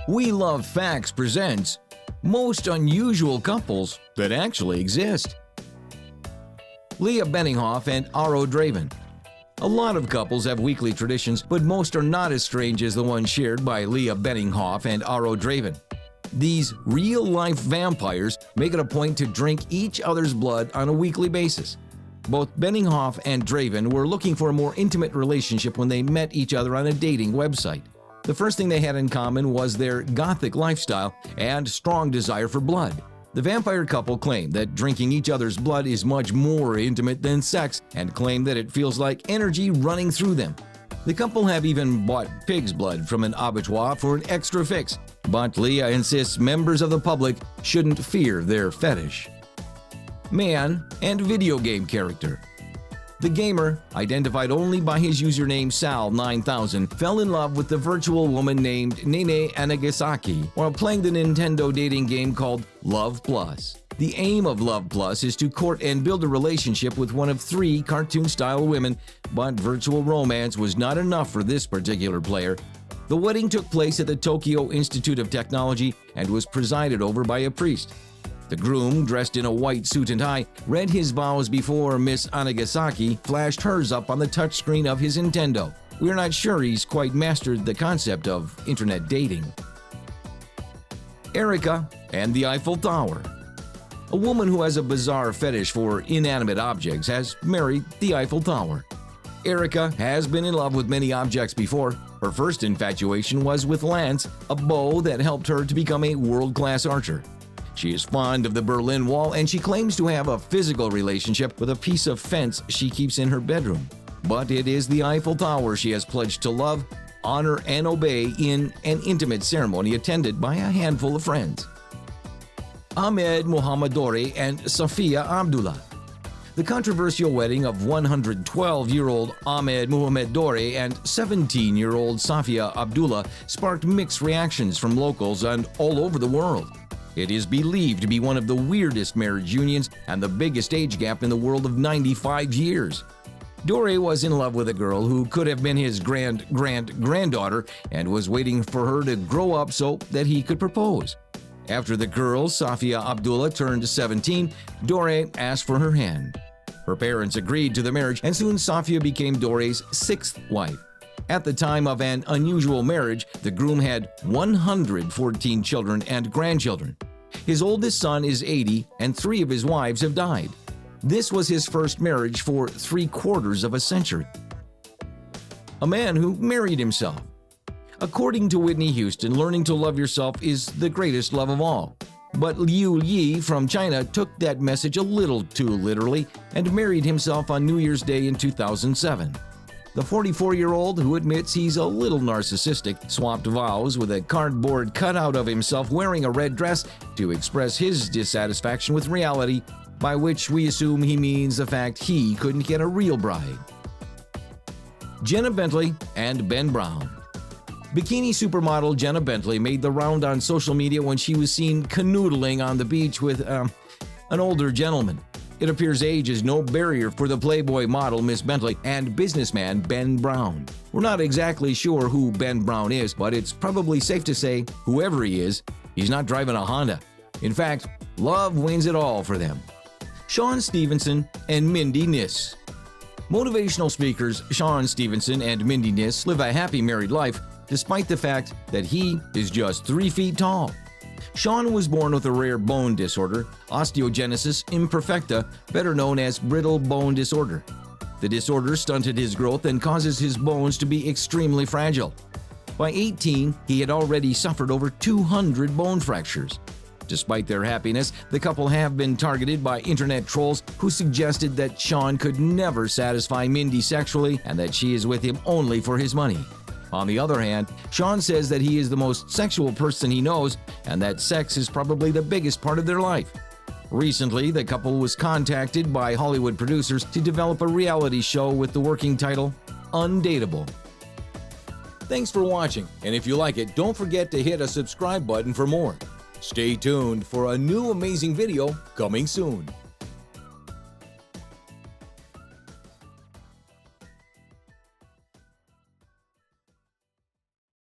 We Love Facts presents Most Unusual Couples That Actually Exist. Leah Benninghoff and Draven. A lot of couples have weekly traditions, but most are not as strange as the one shared by Leah Benninghoff and Draven. These real-life vampires make it a point to drink each other's blood on a weekly basis. Both Benninghoff and Draven were looking for a more intimate relationship when they met each other on a dating website. The first thing they had in common was their gothic lifestyle and strong desire for blood. The vampire couple claim that drinking each other's blood is much more intimate than sex and claim that it feels like energy running through them. The couple have even bought pig's blood from an abattoir for an extra fix, but Leah insists members of the public shouldn't fear their fetish. Man and video game character. The gamer, identified only by his username Sal9000, fell in love with the virtual woman named Nene Anagasaki while playing the Nintendo dating game called Love Plus. The aim of Love Plus is to court and build a relationship with one of 3 cartoon-style women, but virtual romance was not enough for this particular player. The wedding took place at the Tokyo Institute of Technology and was presided over by a priest. The groom, dressed in a white suit and tie, read his vows before Miss Anagasaki flashed hers up on the touchscreen of his Nintendo. We're not sure he's quite mastered the concept of internet dating. Erika and the Eiffel Tower. A woman who has a bizarre fetish for inanimate objects has married the Eiffel Tower. Erika has been in love with many objects before. Her first infatuation was with Lance, a bow that helped her to become a world-class archer. She is fond of the Berlin Wall, and she claims to have a physical relationship with a piece of fence she keeps in her bedroom. But it is the Eiffel Tower she has pledged to love, honor, and obey in an intimate ceremony attended by a handful of friends. Ahmed Muhamed Dore and Safia Abdulleh. The controversial wedding of 112-year-old Ahmed Muhamed Dore and 17-year-old Safia Abdulleh sparked mixed reactions from locals and all over the world. It is believed to be one of the weirdest marriage unions and the biggest age gap in the world of 95 years. Dore was in love with a girl who could have been his granddaughter and was waiting for her to grow up so that he could propose. After the girl, Safia Abdulleh, turned 17, Dore asked for her hand. Her parents agreed to the marriage, and soon Safia became Dore's 6th wife. At the time of an unusual marriage, the groom had 114 children and grandchildren. His oldest son is 80, and 3 of his wives have died. This was his first marriage for 3/4 of a century. A man who married himself. According to Whitney Houston, learning to love yourself is the greatest love of all. But Liu Yi from China took that message a little too literally and married himself on New Year's Day in 2007. The 44-year-old, who admits he's a little narcissistic, swapped vows with a cardboard cutout of himself wearing a red dress to express his dissatisfaction with reality, by which we assume he means the fact he couldn't get a real bride. Jenna Bentley and Ben Brown. Bikini supermodel Jenna Bentley made the round on social media when she was seen canoodling on the beach with an older gentleman. It appears age is no barrier for the Playboy model Miss Bentley and businessman Ben Brown. We're not exactly sure who Ben Brown is, but it's probably safe to say, whoever he is, he's not driving a Honda. In fact, love wins it all for them. Stephenson and Mindy Knis. Motivational speakers Stephenson and Mindy Knis live a happy married life despite the fact that he is just 3 feet tall. Sean was born with a rare bone disorder, osteogenesis imperfecta, better known as brittle bone disorder. The disorder stunted his growth and causes his bones to be extremely fragile. By 18, he had already suffered over 200 bone fractures. Despite their happiness, the couple have been targeted by internet trolls who suggested that Sean could never satisfy Mindy sexually and that she is with him only for his money. On the other hand, Sean says that he is the most sexual person he knows and that sex is probably the biggest part of their life. Recently, the couple was contacted by Hollywood producers to develop a reality show with the working title, Undateable. Thanks for watching, and if you like it, don't forget to hit a subscribe button for more. Stay tuned for a new amazing video coming soon.